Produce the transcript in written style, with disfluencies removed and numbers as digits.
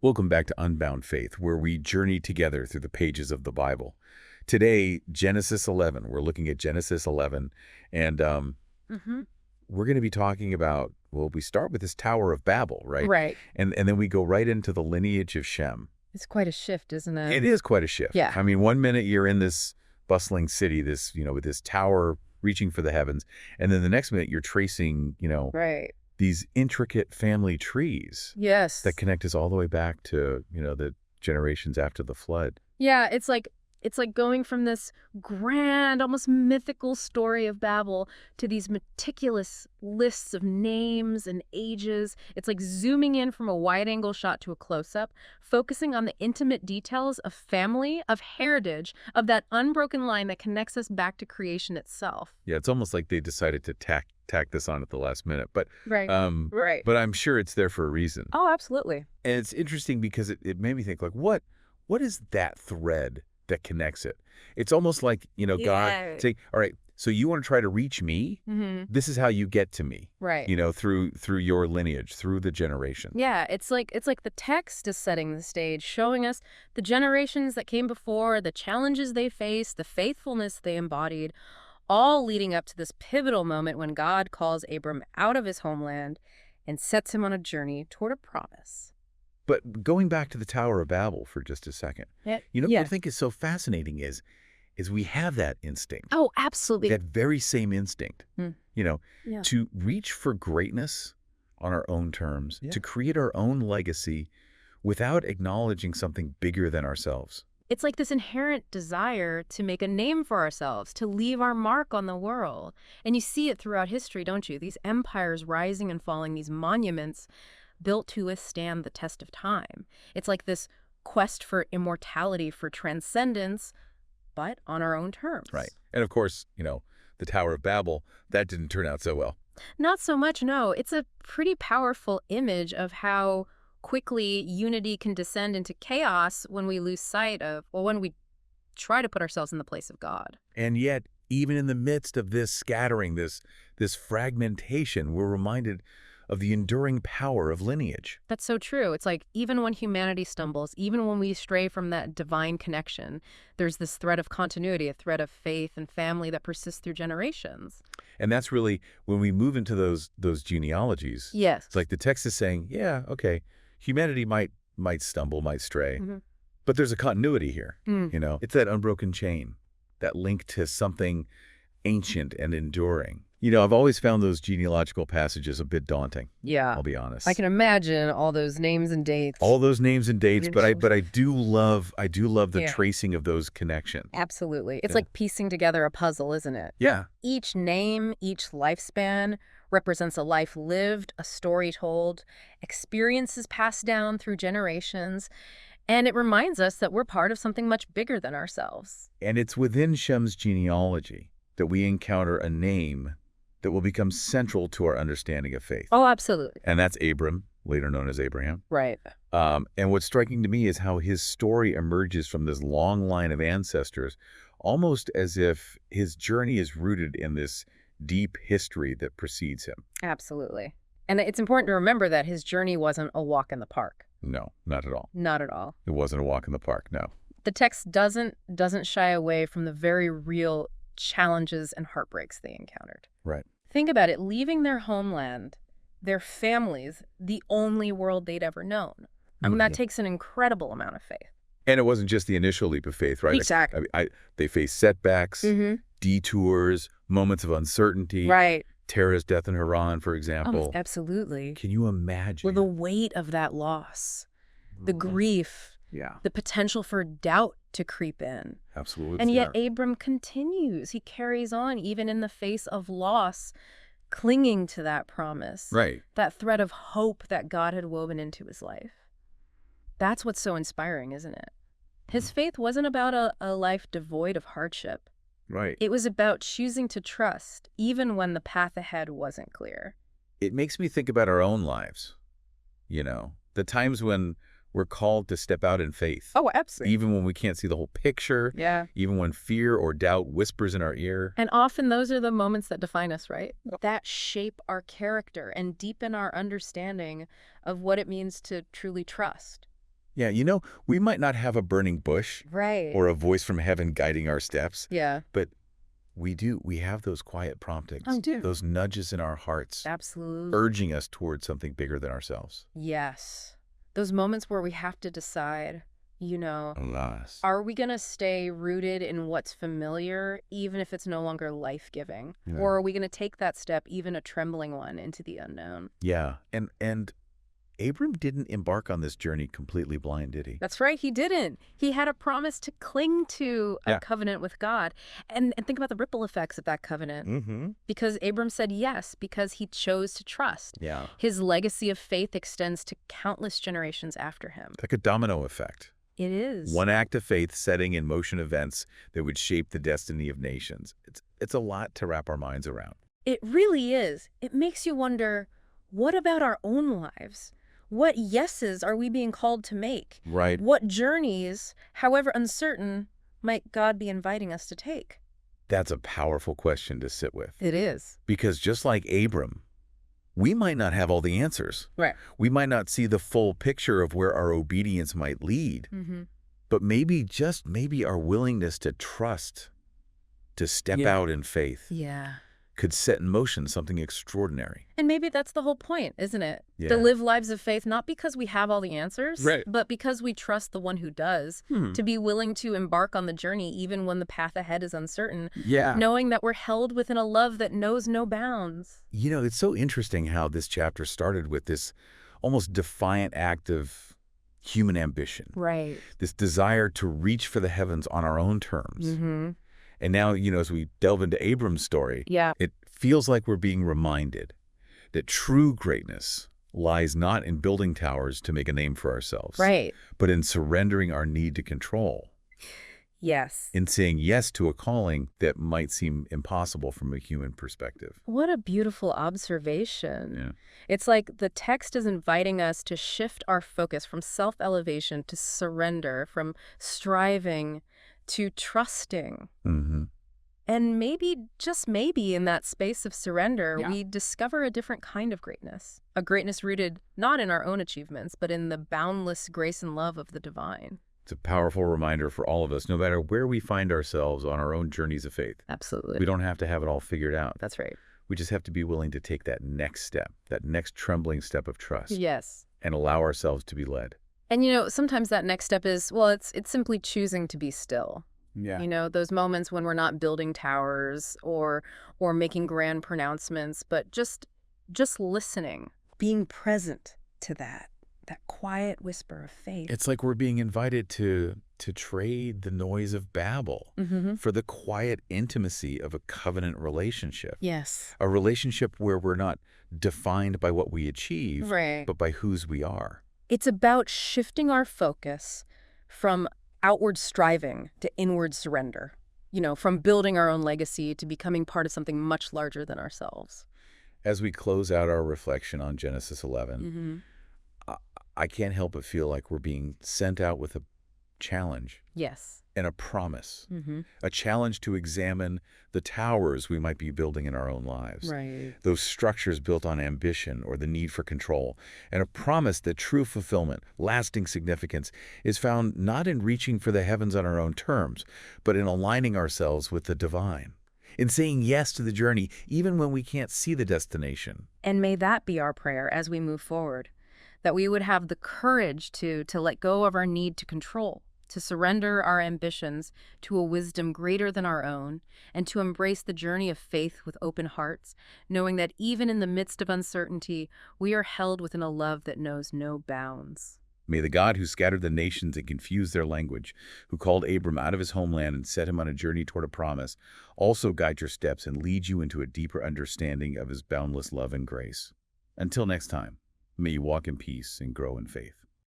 Welcome back to Unbound Faith, where we journey together through the pages of the Bible. Today, Genesis 11. We're looking at Genesis 11, and hmm we're going to be talking about, well, we start with this Tower of Babel, right? Right. And then we go right into the lineage of Shem. It's quite a shift, isn't it? It is quite a shift. Yeah. I mean, one minute you're in this bustling city, with this tower reaching for the heavens, and then the next minute you're tracing, Right. these intricate family trees Yes. that connect us all the way back to, the generations after the flood. Yeah, it's like going from this grand, almost mythical story of Babel to these meticulous lists of names and ages. It's like zooming in from a wide-angle shot to a close-up, focusing on the intimate details of family, of heritage, of that unbroken line that connects us back to creation itself. Yeah, it's almost like they decided to tack this on at the last minute, but Right. Right. but I'm sure it's there for a reason. Oh, absolutely. And it's interesting because it made me think, like, what is that thread that connects it? It's almost like, God Yeah. saying, all right, so you want to try to reach me? Mm-hmm. This is how you get to me, Right. through your lineage, through the generation. Yeah, it's like the text is setting the stage, showing us the generations that came before, the challenges they faced, the faithfulness they embodied, all leading up to this pivotal moment when God calls Abram out of his homeland and sets him on a journey toward a promise. But going back to the Tower of Babel for just a second, Yeah. what Yeah. I think is so fascinating is we have that instinct. Oh, absolutely. That very same instinct, Hmm. Yeah. to reach for greatness on our own terms, Yeah. to create our own legacy without acknowledging something bigger than ourselves. It's like this inherent desire to make a name for ourselves, to leave our mark on the world. And you see it throughout history, don't you? These empires rising and falling, these monuments built to withstand the test of time. It's like this quest for immortality, for transcendence, but on our own terms. Right. And of course, the Tower of Babel, that didn't turn out so well. Not so much, no. It's a pretty powerful image of how quickly unity can descend into chaos when we lose sight of, well, when we try to put ourselves in the place of God. And yet, even in the midst of this scattering, this fragmentation, we're reminded of the enduring power of lineage. That's so true. It's like even when humanity stumbles, even when we stray from that divine connection, there's this thread of continuity, a thread of faith and family that persists through generations. And that's really, when we move into those genealogies, Yes. it's like the text is saying, yeah, okay, humanity might stumble, might stray, Mhm. but there's a continuity here. Mm. It's that unbroken chain, that link to something ancient and enduring. I've always found those genealogical passages a bit daunting. Yeah. I'll be honest. I can imagine all those names and dates. All those names and dates, but I do love the Yeah. tracing of those connections. Absolutely. It's Yeah. like piecing together a puzzle, isn't it? Yeah. Each name, each lifespan represents a life lived, a story told, experiences passed down through generations, and it reminds us that we're part of something much bigger than ourselves. And it's within Shem's genealogy that we encounter a name that will become central to our understanding of faith. Oh, absolutely. And that's Abram, later known as Abraham. Right. And what's striking to me is how his story emerges from this long line of ancestors, almost as if his journey is rooted in this deep history that precedes him. Absolutely. And it's important to remember that his journey wasn't a walk in the park. No, not at all. Not at all. It wasn't a walk in the park, no. The text doesn't shy away from the very real challenges and heartbreaks they encountered. Right. Think about it, leaving their homeland, their families, the only world they'd ever known. I mean, that takes an incredible amount of faith. And it wasn't just the initial leap of faith, right? Exactly. They faced setbacks, Mm-hmm. detours, moments of uncertainty. Right. Terah's death in Haran, for example. Oh, absolutely. Can you imagine? Well, the weight of that loss, the grief, Yeah, the potential for doubt to creep in. absolutely. And yet Abram continues. He carries on even in the face of loss, clinging to that promise. Right. That thread of hope that God had woven into his life. That's what's so inspiring, isn't it? His faith wasn't about a life devoid of hardship. Right. It was about choosing to trust, even when the path ahead wasn't clear. It makes me think about our own lives, the times when we're called to step out in faith. Oh, absolutely. Even when we can't see the whole picture. Yeah. Even when fear or doubt whispers in our ear. And often those are the moments that define us, right? That shape our character and deepen our understanding of what it means to truly trust. Yeah, we might not have a burning bush Right. or a voice from heaven guiding our steps, Yeah. but we have those quiet promptings, Oh, do. those nudges in our hearts, Absolutely. urging us towards something bigger than ourselves. Yes. Those moments where we have to decide, Alas. are we going to stay rooted in what's familiar, even if it's no longer life-giving? Yeah. Or are we going to take that step, even a trembling one, into the unknown? Yeah, and Abram didn't embark on this journey completely blind, did he? That's right, he didn't. He had a promise to cling to a Yeah. covenant with God. And think about the ripple effects of that covenant. Mm-hmm. Because Abram said yes, because he chose to trust. Yeah. His legacy of faith extends to countless generations after him. Like a domino effect. It is. One act of faith setting in motion events that would shape the destiny of nations. It's a lot to wrap our minds around. It really is. It makes you wonder, what about our own lives? What yeses are we being called to make? Right. What journeys, however uncertain, might God be inviting us to take? That's a powerful question to sit with. It is. Because just like Abram, we might not have all the answers. Right. We might not see the full picture of where our obedience might lead. Mm-hmm. But maybe, just maybe, our willingness to trust, to step out in faith, Yeah. could set in motion something extraordinary. And maybe that's the whole point, isn't it? Yeah. To live lives of faith, not because we have all the answers, Right. but because we trust the one who does, to be willing to embark on the journey even when the path ahead is uncertain, Yeah. knowing that we're held within a love that knows no bounds. It's so interesting how this chapter started with this almost defiant act of human ambition, Right. this desire to reach for the heavens on our own terms. Mm-hmm. And now, as we delve into Abram's story, Yeah. it feels like we're being reminded that true greatness lies not in building towers to make a name for ourselves, Right. but in surrendering our need to control, Yes. in saying yes to a calling that might seem impossible from a human perspective. What a beautiful observation. Yeah. It's like the text is inviting us to shift our focus from self-elevation to surrender, from striving to trusting. Mm-hmm. And maybe, just maybe, in that space of surrender, Yeah. we discover a different kind of greatness. A greatness rooted not in our own achievements, but in the boundless grace and love of the divine. It's a powerful reminder for all of us, no matter where we find ourselves on our own journeys of faith. Absolutely. We don't have to have it all figured out. That's right. We just have to be willing to take that next step, that next trembling step of trust, Yes. and allow ourselves to be led. And sometimes that next step is, well, it's simply choosing to be still. Yeah. Those moments when we're not building towers or making grand pronouncements, but just listening, being present to that quiet whisper of faith. It's like we're being invited to trade the noise of Babel for the quiet intimacy of a covenant relationship. Yes. A relationship where we're not defined by what we achieve, Right. but by whose we are. It's about shifting our focus from outward striving to inward surrender, from building our own legacy to becoming part of something much larger than ourselves. As we close out our reflection on Genesis 11, I can't help but feel like we're being sent out with a challenge Yes. and a promise, a challenge to examine the towers we might be building in our own lives, Right. those structures built on ambition or the need for control, and a promise that true fulfillment, lasting significance, is found not in reaching for the heavens on our own terms, but in aligning ourselves with the divine, in saying yes to the journey even when we can't see the destination. And may that be our prayer as we move forward, that we would have the courage to let go of our need to control, to surrender our ambitions to a wisdom greater than our own, and to embrace the journey of faith with open hearts, knowing that even in the midst of uncertainty, we are held within a love that knows no bounds. May the God who scattered the nations and confused their language, who called Abram out of his homeland and set him on a journey toward a promise, also guide your steps and lead you into a deeper understanding of his boundless love and grace. Until next time, may you walk in peace and grow in faith.